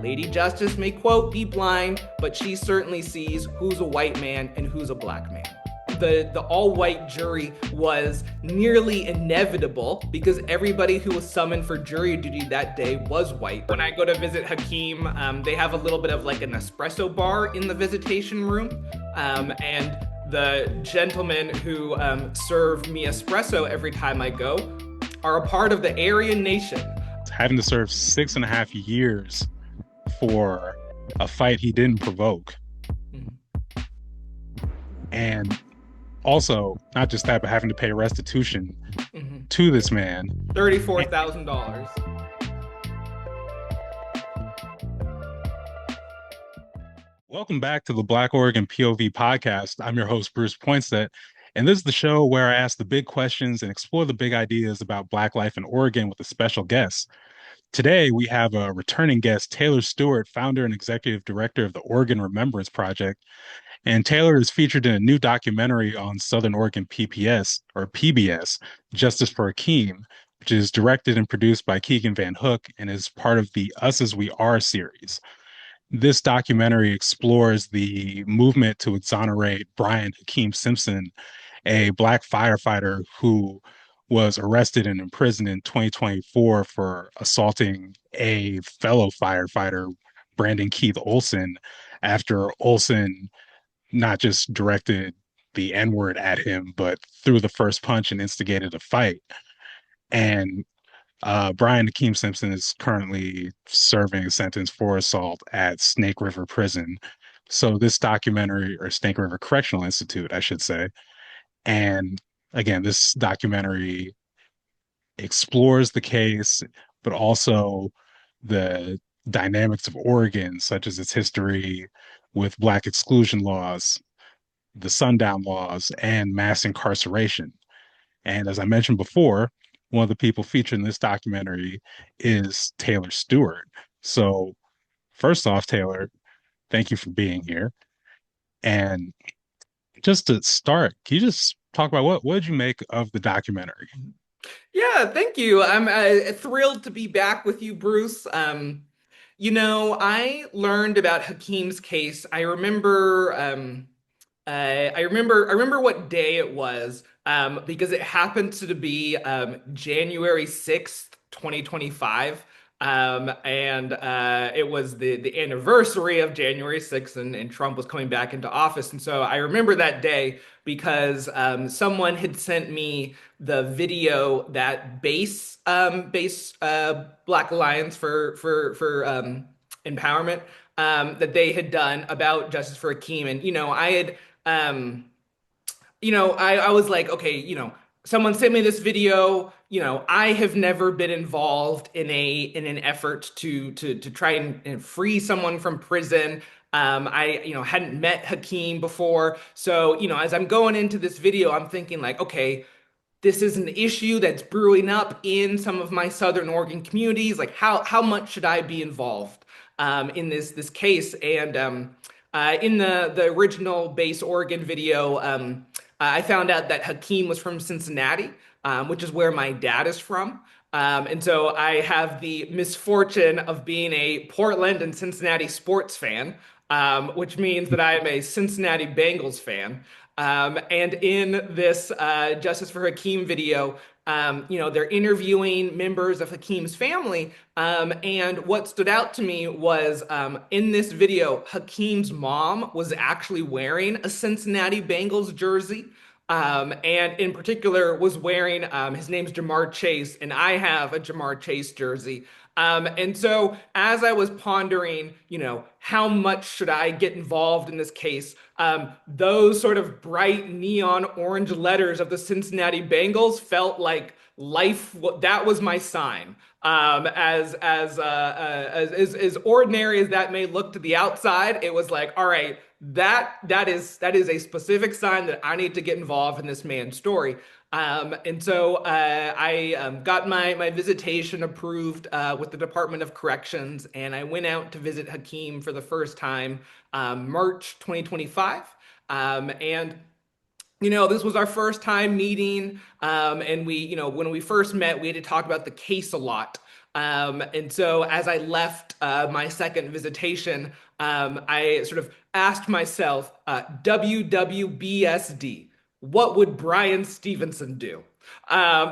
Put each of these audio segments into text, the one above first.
Lady Justice may, quote, be blind, but she certainly sees who's a white man and who's a black man. The all-white jury was nearly inevitable because everybody who was summoned for jury duty that day was white. When I go to visit Hakiym, they have a little bit of like an espresso bar in the visitation room, and the gentlemen who serve me espresso every time I go are a part of the Aryan nation. Having to serve 6.5 years for a fight he didn't provoke. And also, not just that, but having to pay restitution to this man. $34,000. Welcome back to the Black Oregon POV podcast. I'm your host, Bruce Poinsett, and this is the show where I ask the big questions and explore the big ideas about Black life in Oregon with a special guest. Today, we have a returning guest, Taylor Stewart, founder and executive director of the Oregon Remembrance Project. And Taylor is featured in a new documentary on Southern Oregon PBS, Justice for Hakiym, which is directed and produced by Keegan Van Hook and is part of the Us As We Are series. This documentary explores the movement to exonerate Brian Hakiym Simpson, a Black firefighter who was arrested and imprisoned in 2024 for assaulting a fellow firefighter, Brandon Keith Olson, after Olson not just directed the N-word at him, but threw the first punch and instigated a fight. And Brian Hakiym Simpson is currently serving a sentence for assault at Snake River Prison. So this documentary, or Snake River Correctional Institute, I should say. And again, this documentary explores the case, but also the dynamics of Oregon, such as its history with Black exclusion laws, the sundown laws, and mass incarceration. And as I mentioned before, one of the people featured in this documentary is Taylor Stewart. So, first off, Taylor, thank you for being here. And just to start, can you just talk about what did you make of the documentary? Yeah, thank you. I'm thrilled to be back with you, Bruce. I learned about Hakeem's case. I remember what day it was, because it happened to be January 6th, 2025. And it was the anniversary of January 6th, and Trump was coming back into office. And so I remember that day because someone had sent me the video that base Black Alliance for empowerment, that they had done about Justice for Hakeem. And I had I was like, okay, someone sent me this video. I have never been involved in an effort to try and free someone from prison. I hadn't met Hakeem before. So, as I'm going into this video, I'm thinking like, okay, this is an issue that's brewing up in some of my Southern Oregon communities. Like, how much should I be involved in this case? And in the original Base Oregon video, I found out that Hakeem was from Cincinnati, which is where my dad is from. And so I have the misfortune of being a Portland and Cincinnati sports fan, which means that I am a Cincinnati Bengals fan. And in this Justice for Hakeem video, they're interviewing members of Hakeem's family. And what stood out to me was, in this video, Hakeem's mom was actually wearing a Cincinnati Bengals jersey. And in particular was wearing, his name's Jamar Chase, and I have a Jamar Chase jersey. And so as I was pondering, how much should I get involved in this case? Those sort of bright neon orange letters of the Cincinnati Bengals felt like life. That was my sign. As ordinary as that may look to the outside, it was like, all right, that is a specific sign that I need to get involved in this man's story. And so I got my visitation approved with the Department of Corrections, and I went out to visit Hakiym for the first time, March 2025. And this was our first time meeting, and when we first met, we had to talk about the case a lot. And so as I left my second visitation, I sort of asked myself, WWBSD, what would Brian Stevenson do?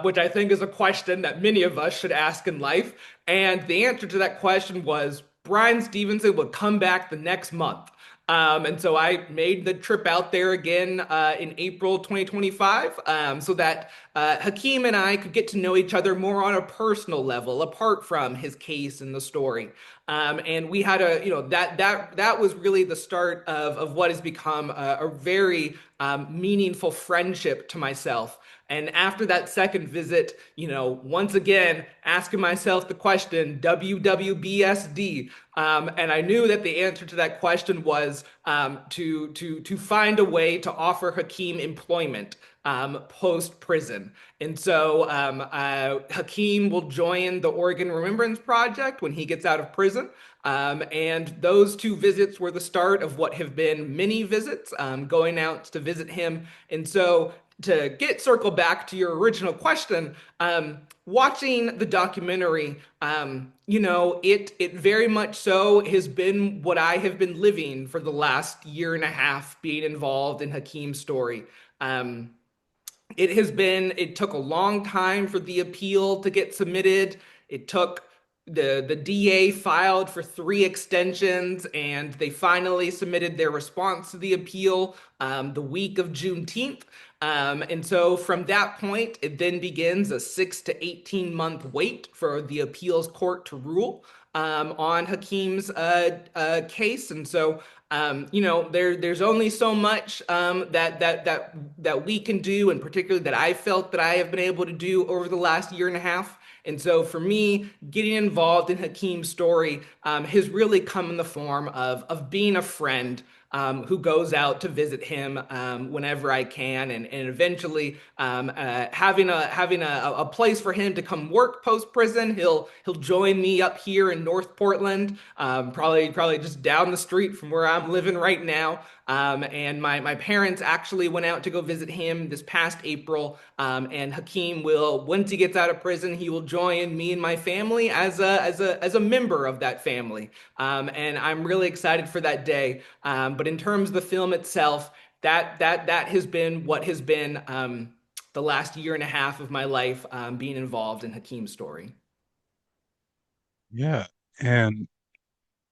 Which I think is a question that many of us should ask in life. And the answer to that question was Brian Stevenson would come back the next month. And so I made the trip out there again in April 2025 so that Hakiym and I could get to know each other more on a personal level, apart from his case and the story. And we had that was really the start of what has become a very meaningful friendship to myself. And after that second visit, once again, asking myself the question, WWBSD. And I knew that the answer to that question was to find a way to offer Hakiym employment post prison. And so Hakiym will join the Oregon Remembrance Project when he gets out of prison. And those two visits were the start of what have been many visits, going out to visit him. And so to get circle back to your original question, watching the documentary, it very much so has been what I have been living for the last year and a half, being involved in Hakiym's story. Um, it took a long time for the appeal to get submitted. It took the DA filed for three extensions, and they finally submitted their response to the appeal the week of Juneteenth. And so from that point, it then begins a 6 to 18 month wait for the appeals court to rule on Hakiym's case. And so there's only so much that we can do, and particularly that I felt that I have been able to do over the last year and a half. And so for me, getting involved in Hakiym's story has really come in the form of being a friend who goes out to visit him whenever I can, and eventually having a place for him to come work post prison. He'll join me up here in North Portland, probably just down the street from where I'm living right now. And my parents actually went out to go visit him this past April. And Hakiym will, once he gets out of prison, he will join me and my family as a member of that family. And I'm really excited for that day. But in terms of the film itself, that has been what has been the last year and a half of my life being involved in Hakiym's story. Yeah. And,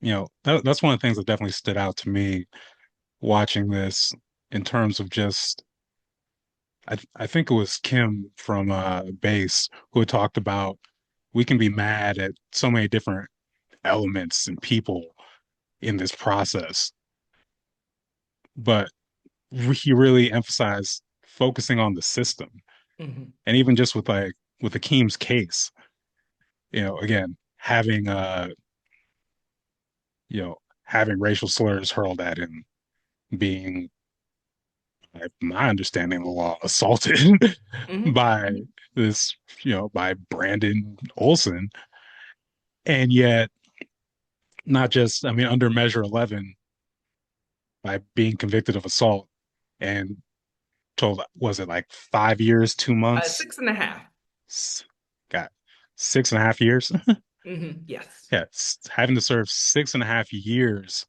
that's one of the things that definitely stood out to me watching this in terms of just, I think it was Kim from Base who had talked about we can be mad at so many different elements and people in this process, but he really emphasized focusing on the system. Mhm. And even just with Akeem's case, again, you know, having racial slurs hurled at him, being, like, my understanding of the law, assaulted Mhm. by this, by Brandon Olson. And yet, not just, I mean, under Measure 11, by being convicted of assault and told, was it like 5 years, 2 months? 6.5. S- Got 6.5 years. Yes. Yeah, having to serve 6.5 years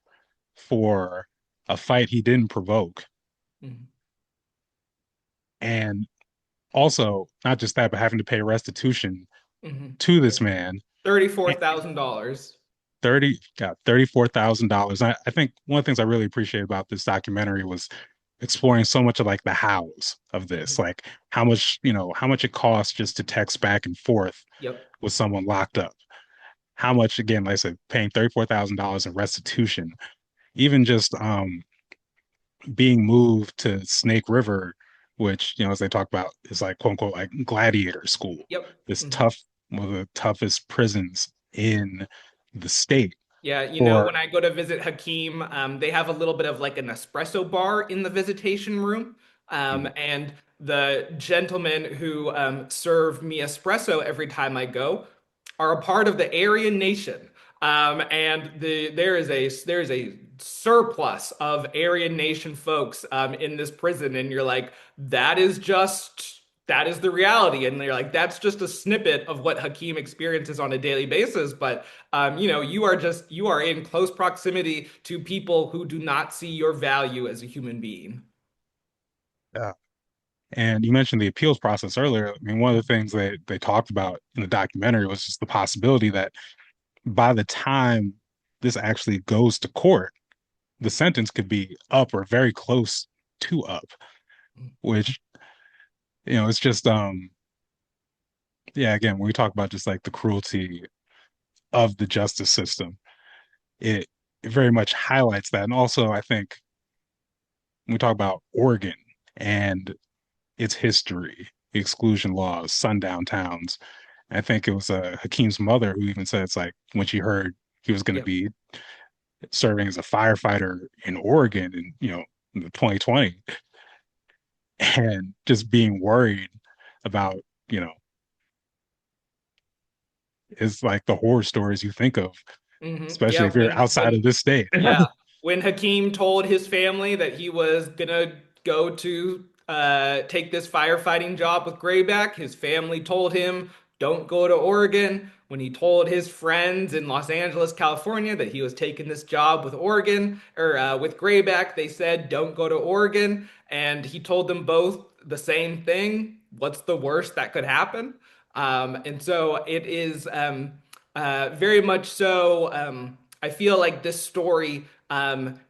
for a fight he didn't provoke. Mhm. And also, not just that, but having to pay restitution Mhm. to this man. $34,000. 34,000. I think one of the things I really appreciate about this documentary was exploring so much of like the hows of this, Mhm. like how much it costs just to text back and forth Yep. with someone locked up. How much, again, like I said, paying $34,000 in restitution, even just being moved to Snake River, which, as they talk about, is like quote unquote like gladiator school, Yep. this Mhm. tough, one of the toughest prisons in the state Yeah, for. when I go to visit Hakiym, they have a little bit of like an espresso bar in the visitation room. Mhm. And the gentlemen who serve me espresso every time I go are a part of the Aryan Nation. And there is a surplus of Aryan Nation folks in this prison, and you're like, that is just that is the reality. And they're like, that's just a snippet of what Hakiym experiences on a daily basis. But you are in close proximity to people who do not see your value as a human being. Yeah. And you mentioned the appeals process earlier. I mean, one of the things they talked about in the documentary was just the possibility that by the time this actually goes to court, the sentence could be up or very close to up, which, it's just yeah, again, when we talk about just like the cruelty of the justice system, it, it very much highlights that. And also, I think when we talk about Oregon and its history, exclusion laws, sundown towns, I think it was Hakim's mother who even said it's like when she heard he was going to Yep. be serving as a firefighter in Oregon in, in the 2020 and just being worried about, you know, is like the horror stories you think of, especially Yeah, if you're outside of this state. yeah, when Hakeem told his family that he was gonna go to take this firefighting job with Grayback, his family told him, don't go to Oregon. When he told his friends in Los Angeles, California, that he was taking this job with Oregon or with Grayback, they said, don't go to Oregon. And he told them both the same thing. What's the worst that could happen? And so it is very much so. I feel like this story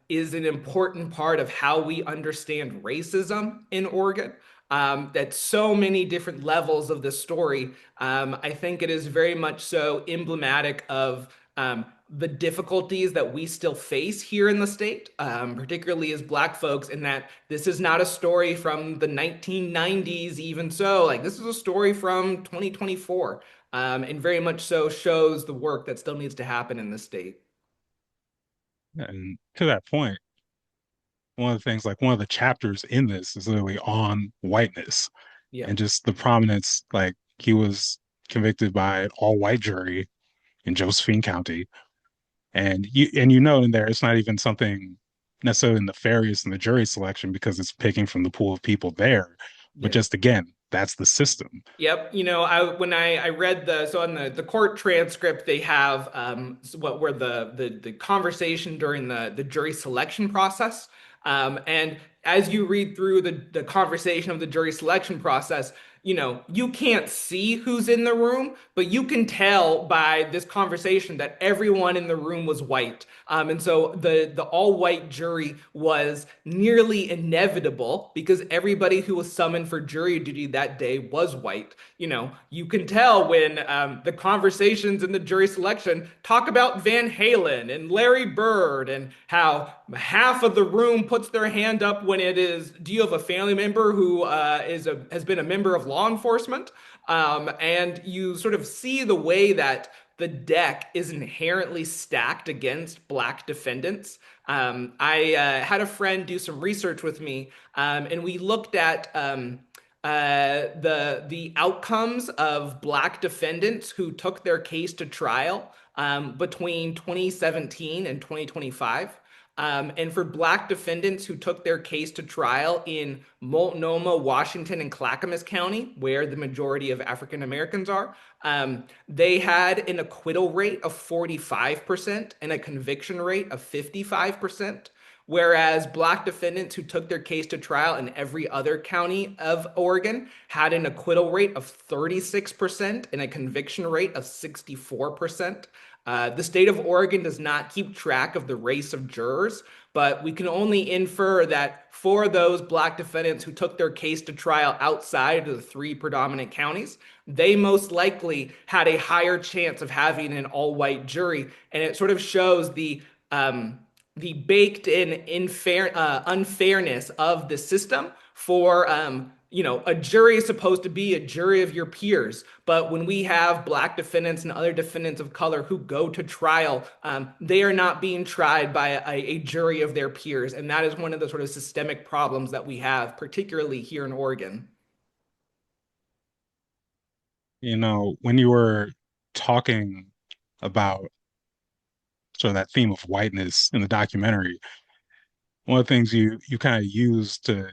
is an important part of how we understand racism in Oregon. That so many different levels of the story. I think it is very much so emblematic of the difficulties that we still face here in the state, particularly as Black folks, in that this is not a story from the 1990s, even so. Like, this is a story from 2024, and very much so shows the work that still needs to happen in the state. And to that point, one of the things, like one of the chapters in this is literally on whiteness Yeah. and just the prominence. Like he was convicted by an all-white jury in Josephine County, and you know in there it's not even something necessarily nefarious in the jury selection because it's picking from the pool of people there, but Yeah. just again, that's the system. Yep, I read on the court transcript they have what were the conversation during the jury selection process, and as you read through the conversation of the jury selection process, you can't see who's in the room, but you can tell by this conversation that everyone in the room was white, and so the all white jury was nearly inevitable because everybody who was summoned for jury duty that day was white. You can tell when the conversations in the jury selection talk about Van Halen and Larry Bird and how half of the room puts their hand up when it is, do you have a family member who has been a member of law enforcement? And you sort of see the way that the deck is inherently stacked against Black defendants. I had a friend do some research with me, and we looked at the outcomes of Black defendants who took their case to trial between 2017 and 2025. And for Black defendants who took their case to trial in Multnomah, Washington, and Clackamas County, where the majority of African Americans are, they had an acquittal rate of 45% and a conviction rate of 55%. Whereas Black defendants who took their case to trial in every other county of Oregon had an acquittal rate of 36% and a conviction rate of 64%. The state of Oregon does not keep track of the race of jurors, but we can only infer that for those Black defendants who took their case to trial outside of the three predominant counties, they most likely had a higher chance of having an all-white jury, and it sort of shows the baked in unfairness of the system for a jury is supposed to be a jury of your peers, but when we have Black defendants and other defendants of color who go to trial, they are not being tried by a jury of their peers, and that is one of the sort of systemic problems that we have, particularly here in Oregon. When you were talking about sort of that theme of whiteness in the documentary, one of the things you kind of used to,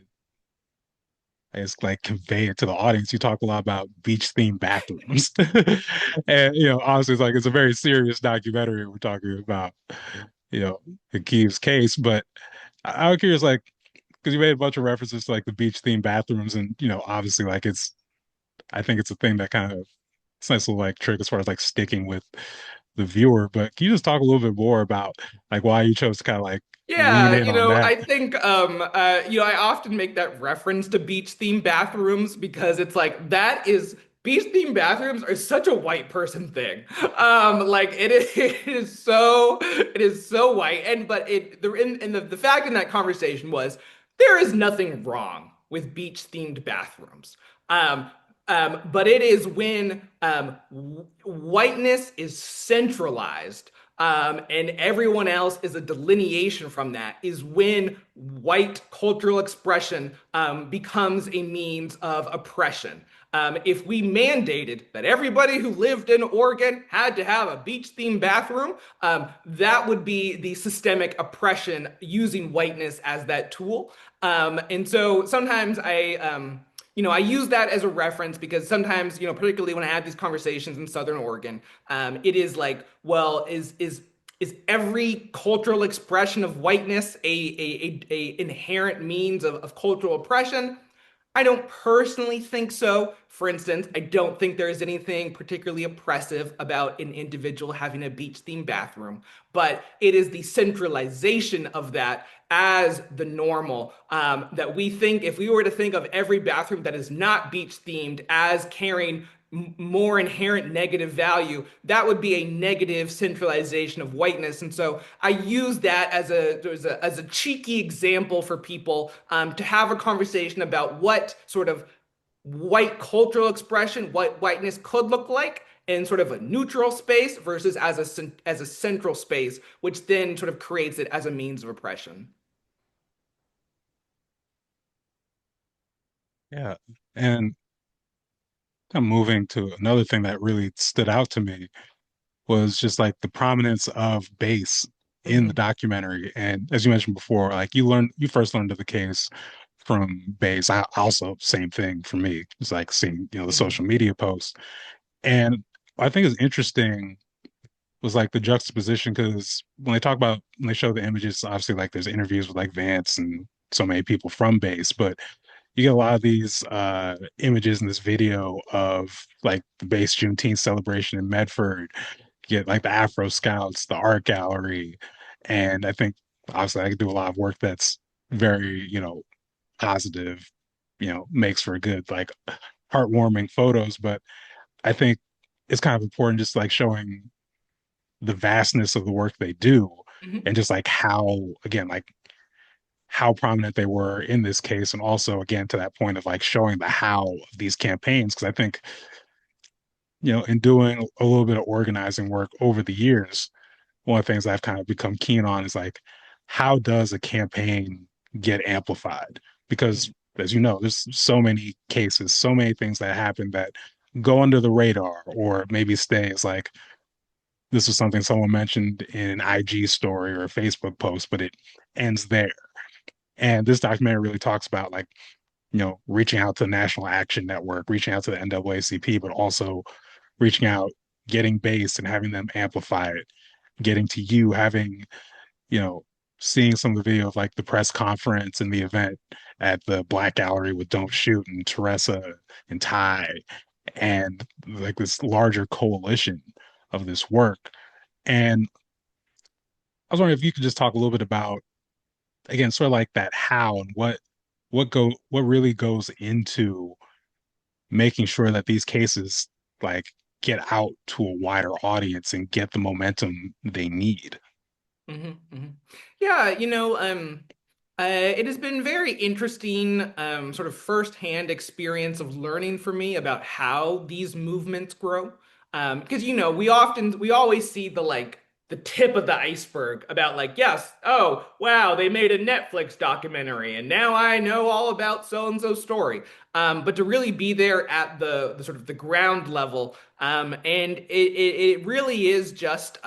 it's like convey it to the audience. You talk a lot about beach themed bathrooms, and obviously it's a very serious documentary. We're talking about Hakim's case, but I'm curious, like, because you made a bunch of references to like the beach themed bathrooms, and obviously like I think it's a thing that kind of it's a nice little like trick as far as like sticking with the viewer. But can you just talk a little bit more about like why you chose to kind of like lean Yeah, in on that? I think I often make that reference to beach themed bathrooms because it's like that is beach themed bathrooms are such a white person thing. Like it is so white. And but it the in the fact in that conversation was there is nothing wrong with beach themed bathrooms. Um, but it is when whiteness is centralized and everyone else is a delineation from that, is when white cultural expression becomes a means of oppression. If we mandated that everybody who lived in Oregon had to have a beach themed bathroom, that would be the systemic oppression using whiteness as that tool. And so sometimes I use that as a reference because sometimes, particularly when I have these conversations in Southern Oregon, it is like, well, is every cultural expression of whiteness a inherent means of cultural oppression? I don't personally think so. For instance, I don't think there is anything particularly oppressive about an individual having a beach themed bathroom, but it is the centralization of that as the normal that we think if we were to think of every bathroom that is not beach themed as carrying more inherent negative value, that would be a negative centralization of whiteness. And so I use that as a cheeky example for people to have a conversation about what sort of white cultural expression, what whiteness could look like in sort of a neutral space versus as a central space, which then sort of creates it as a means of oppression. Yeah. And kind of moving to another thing that really stood out to me was just like the prominence of bass in the Mhm, documentary. And as you mentioned before, like you first learned of the case from bass. I also, same thing for me. It's like seeing, the mhm, social media posts. And I think is interesting was like the juxtaposition because when they show the images, obviously like there's interviews with like Vance and so many people from bass, but you get a lot of these images in this video of like the base Juneteenth celebration in Medford. You get like the Afro Scouts, the art gallery, and I think obviously I could do a lot of work that's very positive, makes for good like heartwarming photos. But I think it's kind of important just like showing the vastness of the work they do mhm, and just like how again like how prominent they were in this case, and also again to that point of like showing the how of these campaigns. Because I think in doing a little bit of organizing work over the years, one of the things I've kind of become keen on is like how does a campaign get amplified? Because mhm, as you know, there's so many cases, so many things that happen that go under the radar or maybe stay as like this was something someone mentioned in an IG story or a Facebook post, but it ends there. And this documentary really talks about like reaching out to the National Action Network, reaching out to the NAACP, but also reaching out, getting base and having them amplify it, getting to you, having, you know, seeing some of the video of like the press conference and the event at the Black Gallery with Don't Shoot and Teresa and Ty and like this larger coalition of this work. And I was wondering if you could just talk a little bit about again, sort of like that how and what really goes into making sure that these cases like get out to a wider audience and get the momentum they need. mhm, mhm. Yeah, it has been very interesting, sort of firsthand experience of learning for me about how these movements grow. Because we always see the tip of the iceberg about like, yes, oh wow, they made a Netflix documentary, and now I know all about so and so story. But to really be there at the sort of the ground level, and it really is just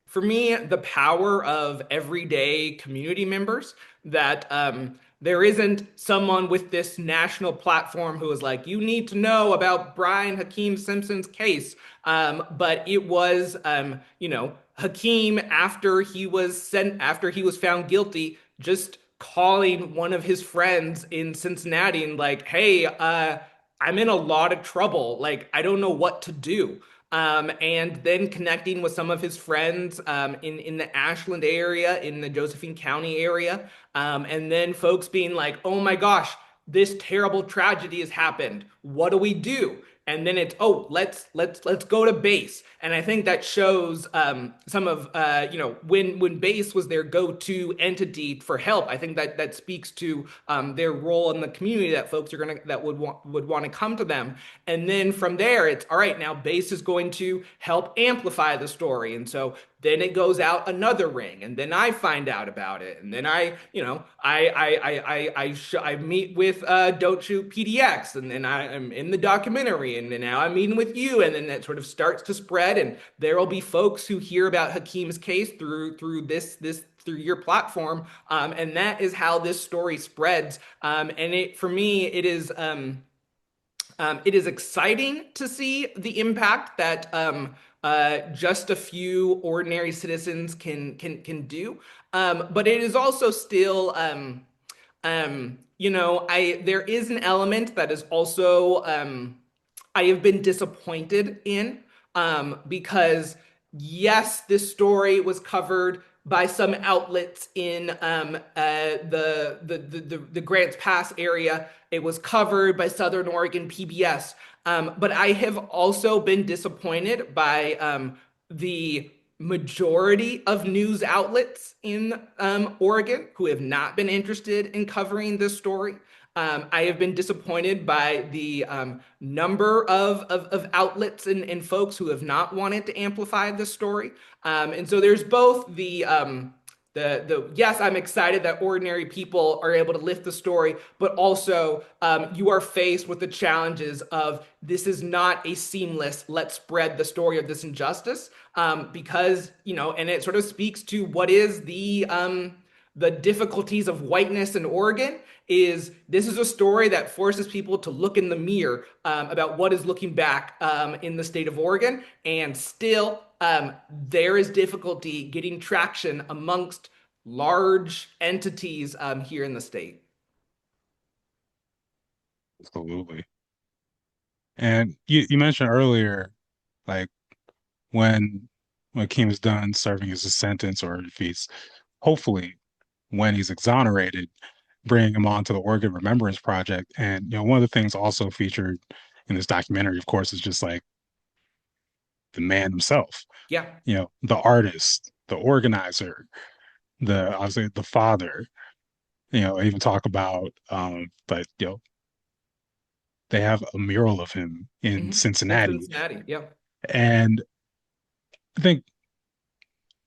for me, the power of everyday community members that There isn't someone with this national platform who is like, you need to know about Brian Hakeem Simpson's case. But it was, Hakeem after he was found guilty, just calling one of his friends in Cincinnati and like, hey, I'm in a lot of trouble. Like, I don't know what to do. And then connecting with some of his friends in the Ashland area, in the Josephine County area, and then folks being like, "Oh my gosh, this terrible tragedy has happened. What do we do?" And then it's, "Oh, let's go to base." And I think that shows some of when base was their go-to entity for help. I think that speaks to their role in the community, that folks are gonna that would want to come to them. And then from there, it's all right. Now base is going to help amplify the story, and so then it goes out another ring, and then I find out about it, and then I meet with Don't Shoot PDX, and then I'm in the documentary, and then now I'm meeting with you, and then that sort of starts to spread, and there will be folks who hear about Hakeem's case through your platform, and that is how this story spreads. And it for me, it is exciting to see the impact that just a few ordinary citizens can do. But it is also still, I there is an element that is also I have been disappointed in, because yes, this story was covered by some outlets in the Grants Pass area. It was covered by Southern Oregon PBS. But I have also been disappointed by the majority of news outlets in Oregon who have not been interested in covering this story. I have been disappointed by the number of outlets and folks who have not wanted to amplify this story. And so there's both the yes, I'm excited that ordinary people are able to lift the story, but also you are faced with the challenges of this is not a seamless, let's spread the story of this injustice, because, and it sort of speaks to what is the difficulties of whiteness in Oregon. Is this is a story that forces people to look in the mirror about what is looking back in the state of Oregon, and still there is difficulty getting traction amongst large entities here in the state. Absolutely. And you mentioned earlier, like when Kim is done serving his sentence, or if he's hopefully when he's exonerated, bringing him on to the Oregon Remembrance Project. And one of the things also featured in this documentary, of course, is just like the man himself. Yeah. The artist, the organizer, the obviously the father. I even talk about but they have a mural of him in In Cincinnati. Cincinnati. Yeah. And I think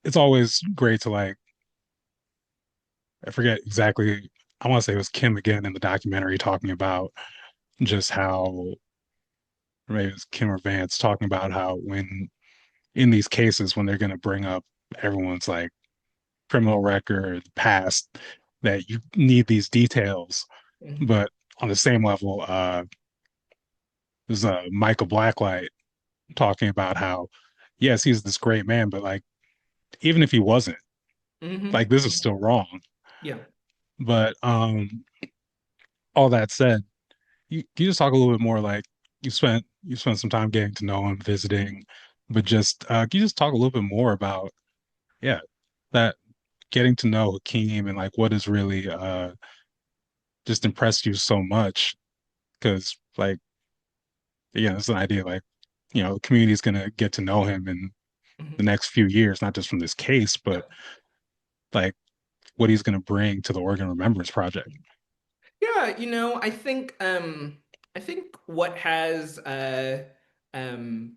it's always great to like, I forget exactly, I want to say it was Kim again in the documentary talking about just how, or maybe it was Kim or Vance talking about how when in these cases, when they're going to bring up everyone's like criminal record, past, that you need these details. Mhm. But on the same level, there's a Michael Blacklight talking about how, yes, he's this great man, but like, even if he wasn't, like, this is still wrong. Yeah. But all that said, you just talk a little bit more like you spent some time getting to know him, visiting, but just can you just talk a little bit more about, yeah, that getting to know Hakeem and like what has really just impressed you so much? Because like, yeah, it's an idea like, the community is gonna get to know him in the Mhm. next few years, not just from this case, but like what he's gonna bring to the Oregon Remembrance Project. Yeah, I think what has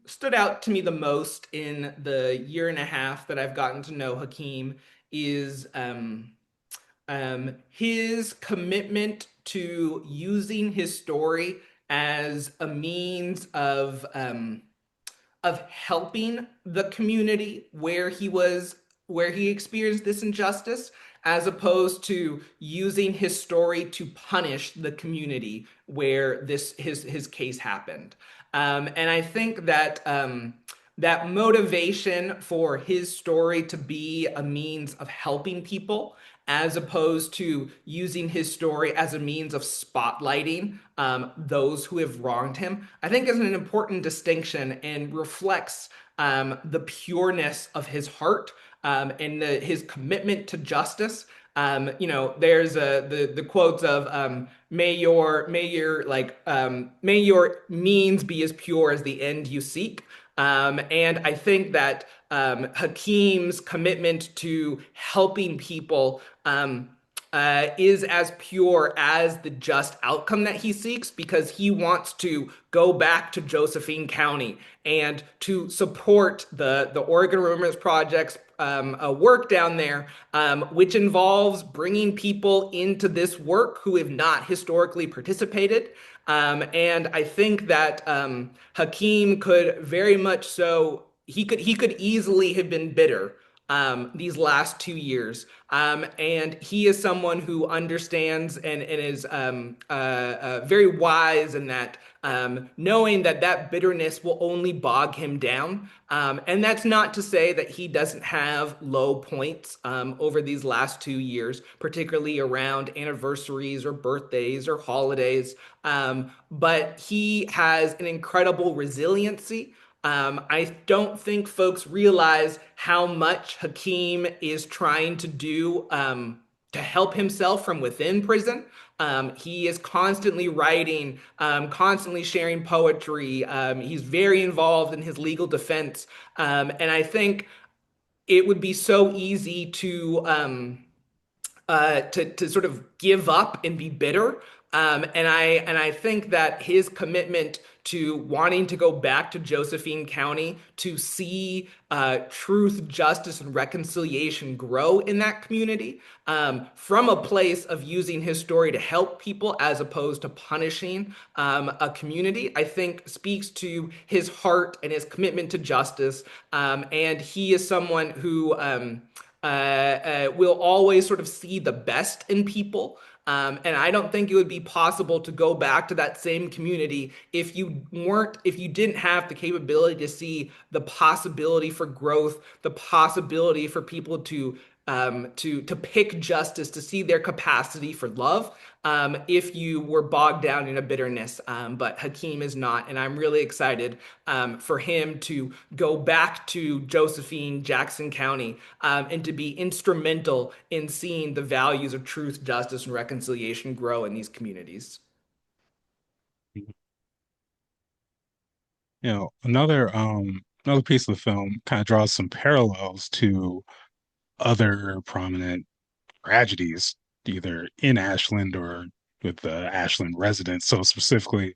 stood out to me the most in the year and a half that I've gotten to know Hakeem is his commitment to using his story as a means of helping the community where he was where he experienced this injustice, as opposed to using his story to punish the community where his case happened. And I think that that motivation for his story to be a means of helping people, as opposed to using his story as a means of spotlighting those who have wronged him, I think is an important distinction and reflects the pureness of his heart and his commitment to justice. There's the quotes of may your means be as pure as the end you seek. And I think that Hakim's commitment to helping people is as pure as the just outcome that he seeks, because he wants to go back to Josephine County and to support the Oregon Remembrance Project's work down there, which involves bringing people into this work who have not historically participated. And I think that Hakiym could very much so he could easily have been bitter these last 2 years. And he is someone who understands and is very wise in that, knowing that that bitterness will only bog him down. And that's not to say that he doesn't have low points over these last 2 years, particularly around anniversaries or birthdays or holidays. But he has an incredible resiliency. I don't think folks realize how much Hakiym is trying to do to help himself from within prison. He is constantly writing, constantly sharing poetry. He's very involved in his legal defense. And I think it would be so easy to sort of give up and be bitter. And I think that his commitment to wanting to go back to Josephine County to see truth, justice, and reconciliation grow in that community, from a place of using his story to help people as opposed to punishing a community, I think speaks to his heart and his commitment to justice. And he is someone who will always sort of see the best in people. And I don't think it would be possible to go back to that same community if you didn't have the capability to see the possibility for growth, the possibility for people to pick justice, to see their capacity for love. If you were bogged down in a bitterness, but Hakiym is not, and I'm really excited for him to go back to Josephine, Jackson County, and to be instrumental in seeing the values of truth, justice, and reconciliation grow in these communities. Another piece of the film kind of draws some parallels to other prominent tragedies, either in Ashland or with the Ashland residents. So specifically,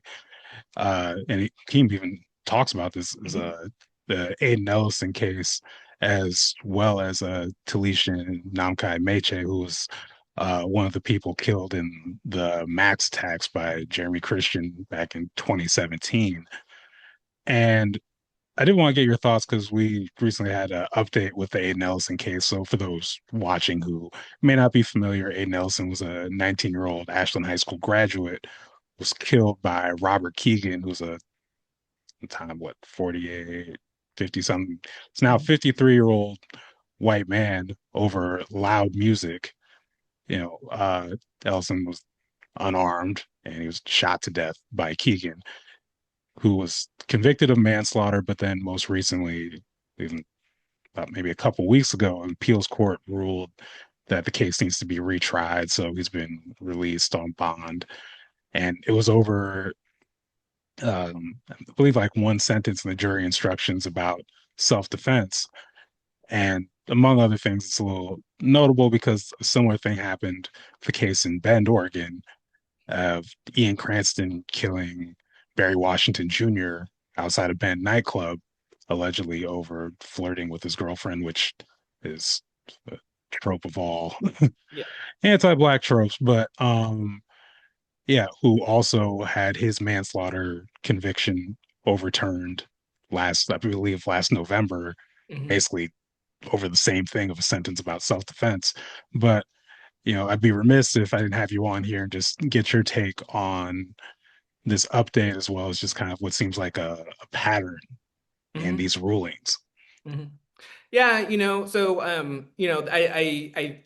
Keem even talks about this as Mhm. the Aiden Ellison case, as well as Talisha Namkai Meche, who was one of the people killed in the Max attacks by Jeremy Christian back in 2017. And I did want to get your thoughts because we recently had an update with the Aiden Nelson case. So for those watching who may not be familiar, Aiden Nelson was a 19-year-old Ashland High School graduate, was killed by Robert Keegan, who's a time, what, 48, 50 something. It's now a Mhm. 53-year-old white man over loud music. Ellison was unarmed and he was shot to death by Keegan, who was convicted of manslaughter, but then most recently, even about maybe a couple weeks ago, an appeals court ruled that the case needs to be retried. So he's been released on bond. And it was over, I believe, like one sentence in the jury instructions about self defense. And among other things, it's a little notable because a similar thing happened, the case in Bend, Oregon, of Ian Cranston killing Barry Washington Jr. outside a Bend nightclub, allegedly over flirting with his girlfriend, which is a trope of all Yeah. anti-black tropes. But yeah, who also had his manslaughter conviction overturned I believe, last November, Mhm. basically over the same thing of a sentence about self-defense. But I'd be remiss if I didn't have you on here and just get your take on this update as well as just kind of what seems like a pattern in Hmm. these rulings. Hmm. Yeah, so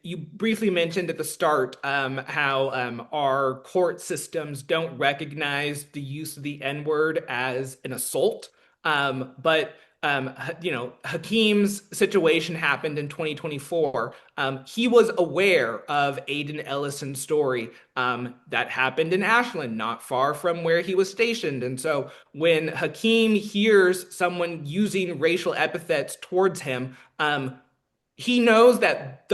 you briefly mentioned at the start how our court systems don't recognize the use of the N-word as an assault. But Hakim's situation happened in 2024. He was aware of Aiden Ellison's story that happened in Ashland, not far from where he was stationed. And so when Hakiym hears someone using racial epithets towards him, he knows that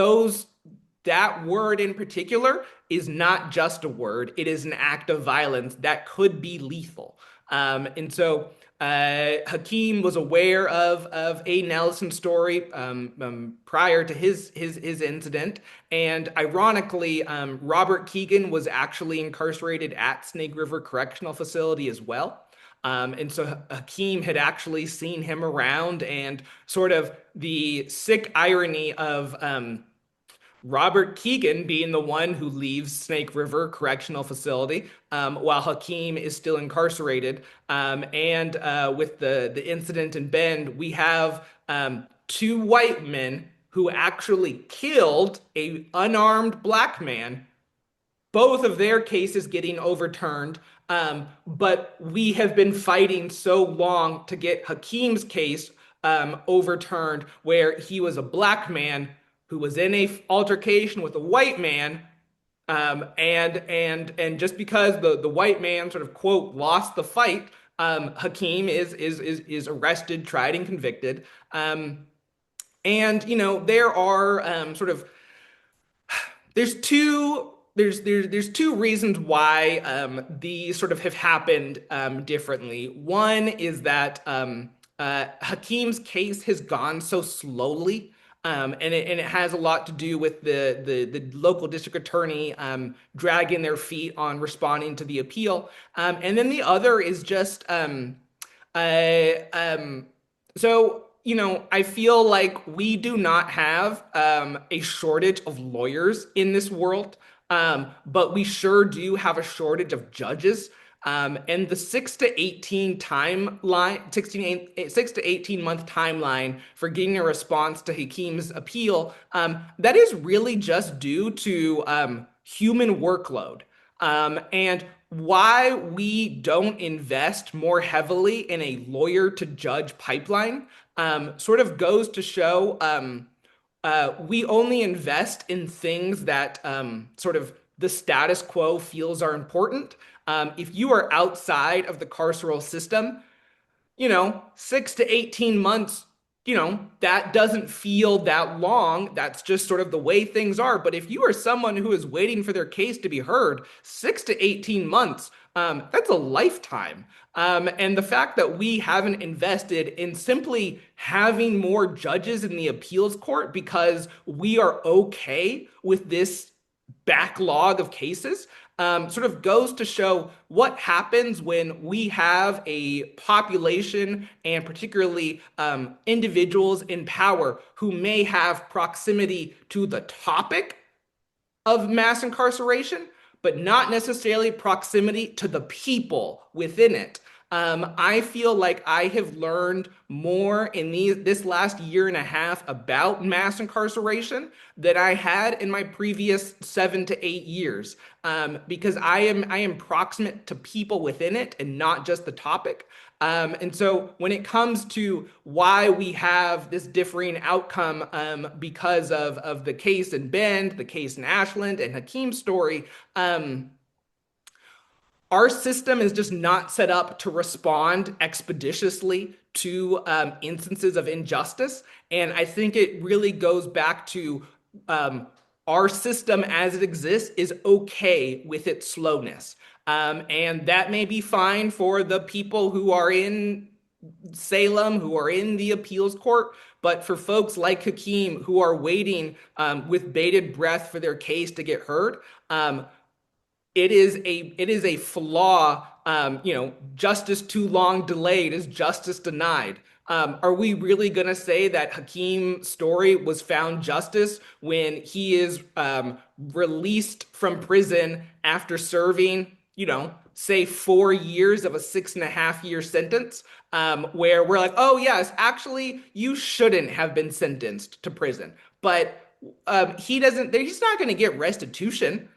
that word in particular is not just a word, it is an act of violence that could be lethal. And so Hakiym was aware of A. Nelson's story prior to his incident, and ironically, Robert Keegan was actually incarcerated at Snake River Correctional Facility as well. And so Hakiym had actually seen him around, and sort of the sick irony of Robert Keegan being the one who leaves Snake River Correctional Facility while Hakiym is still incarcerated. And with the incident in Bend, we have two white men who actually killed a unarmed black man, both of their cases getting overturned. But we have been fighting so long to get Hakim's case overturned, where he was a black man who was in a altercation with a white man, and just because the white man sort of quote lost the fight, Hakiym is arrested, tried, and convicted. And there are sort of there's two reasons why these sort of have happened differently. One is that Hakim's case has gone so slowly, and it has a lot to do with the local district attorney dragging their feet on responding to the appeal. And then the other is just uh, um, so, I feel like we do not have a shortage of lawyers in this world, but we sure do have a shortage of judges. And the 6 to 18 month timeline for getting a response to Hakim's appeal, that is really just due to human workload. And why we don't invest more heavily in a lawyer to judge pipeline sort of goes to show we only invest in things that sort of the status quo feels are important. If you are outside of the carceral system, 6 to 18 months, that doesn't feel that long. That's just sort of the way things are. But if you are someone who is waiting for their case to be heard, 6 to 18 months, that's a lifetime. And the fact that we haven't invested in simply having more judges in the appeals court because we are okay with this backlog of cases sort of goes to show what happens when we have a population and particularly individuals in power who may have proximity to the topic of mass incarceration, but not necessarily proximity to the people within it. I feel like I have learned more in this last year and a half about mass incarceration than I had in my previous 7 to 8 years, because I am proximate to people within it and not just the topic. And so when it comes to why we have this differing outcome because of the case in Bend, the case in Ashland, and Hakim's story, our system is just not set up to respond expeditiously to instances of injustice. And I think it really goes back to um, our system as it exists is okay with its slowness. And that may be fine for the people who are in Salem, who are in the appeals court. But for folks like Hakiym who are waiting with bated breath for their case to get heard, it is a flaw. Justice too long delayed is justice denied. Are we really going to say that Hakim's story was found justice when he is released from prison after serving, say 4 years of a 6.5 year sentence? Where we're like, oh, yes, actually, you shouldn't have been sentenced to prison. But he's not going to get restitution.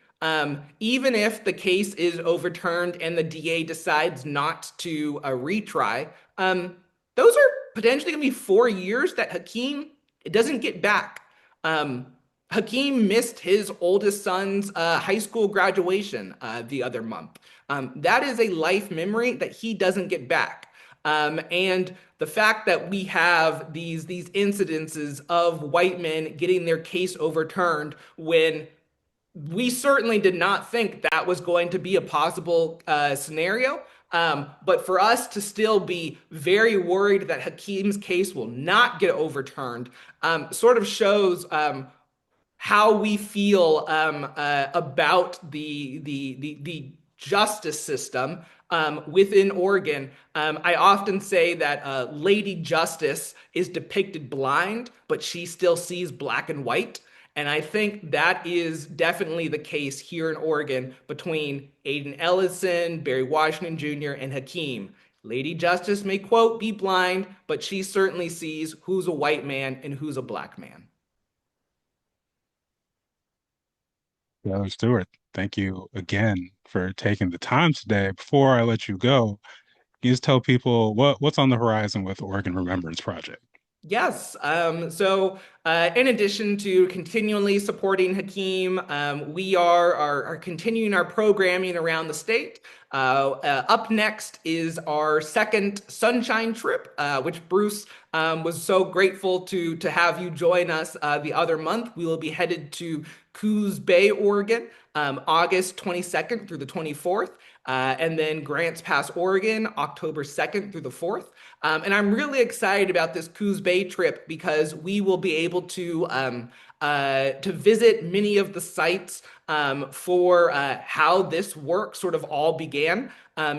Even if the case is overturned and the DA decides not to retry, those are potentially going to be 4 years that Hakiym it doesn't get back. Um, Hakiym missed his oldest son's high school graduation the other month. That is a life memory that he doesn't get back. And the fact that we have these incidences of white men getting their case overturned when we certainly did not think that was going to be a possible scenario. But for us to still be very worried that Hakim's case will not get overturned sort of shows how we feel about the justice system within Oregon. I often say that Lady Justice is depicted blind, but she still sees black and white. And I think that is definitely the case here in Oregon between Aiden Ellison, Barry Washington Jr., and Hakiym. Lady Justice may, quote, be blind, but she certainly sees who's a white man and who's a black man. Taylor Stewart, thank you again for taking the time today. Before I let you go, can you just tell people what's on the horizon with Oregon Remembrance Project? Yes. In addition to continually supporting Hakiym, we are continuing our programming around the state. Up next is our second Sunshine Trip, which Bruce was so grateful to have you join us the other month. We will be headed to Coos Bay, Oregon, August 22nd through the 24th, and then Grants Pass, Oregon, October 2nd through the 4th. And I'm really excited about this Coos Bay trip because we will be able to visit many of the sites for how this work sort of all began.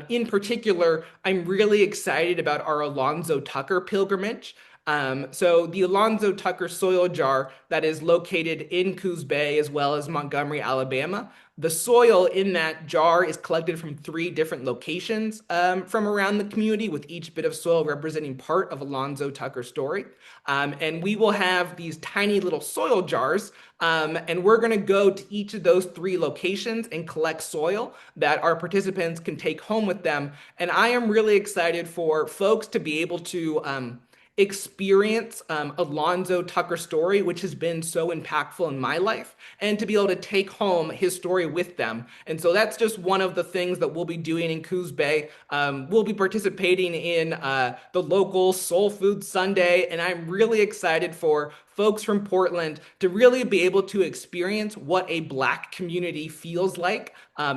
In particular, I'm really excited about our Alonzo Tucker pilgrimage. So the Alonzo Tucker soil jar that is located in Coos Bay as well as Montgomery, Alabama. The soil in that jar is collected from 3 different locations from around the community, with each bit of soil representing part of Alonzo Tucker's story. And we will have these tiny little soil jars, and we're going to go to each of those 3 locations and collect soil that our participants can take home with them. And I am really excited for folks to be able to experience Alonzo Tucker's story, which has been so impactful in my life, and to be able to take home his story with them. And so that's just one of the things that we'll be doing in Coos Bay. We'll be participating in the local Soul Food Sunday, and I'm really excited for folks from Portland to really be able to experience what a Black community feels like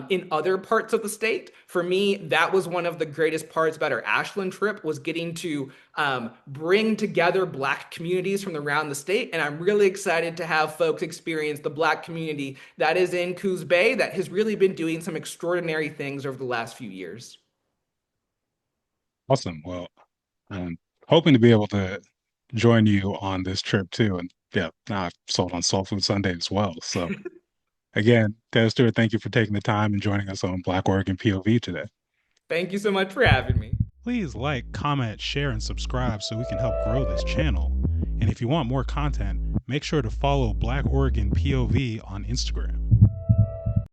in other parts of the state. For me, that was one of the greatest parts about our Ashland trip, was getting to bring together Black communities from around the state. And I'm really excited to have folks experience the Black community that is in Coos Bay that has really been doing some extraordinary things over the last few years. Awesome. Well, I'm hoping to be able to join you on this trip too. And yeah, now I've sold on Soul Food Sunday as well. So again, Taylor Stewart, thank you for taking the time and joining us on Black Oregon POV today. Thank you so much for having me. Please like, comment, share, and subscribe so we can help grow this channel. And if you want more content, make sure to follow Black Oregon POV on Instagram.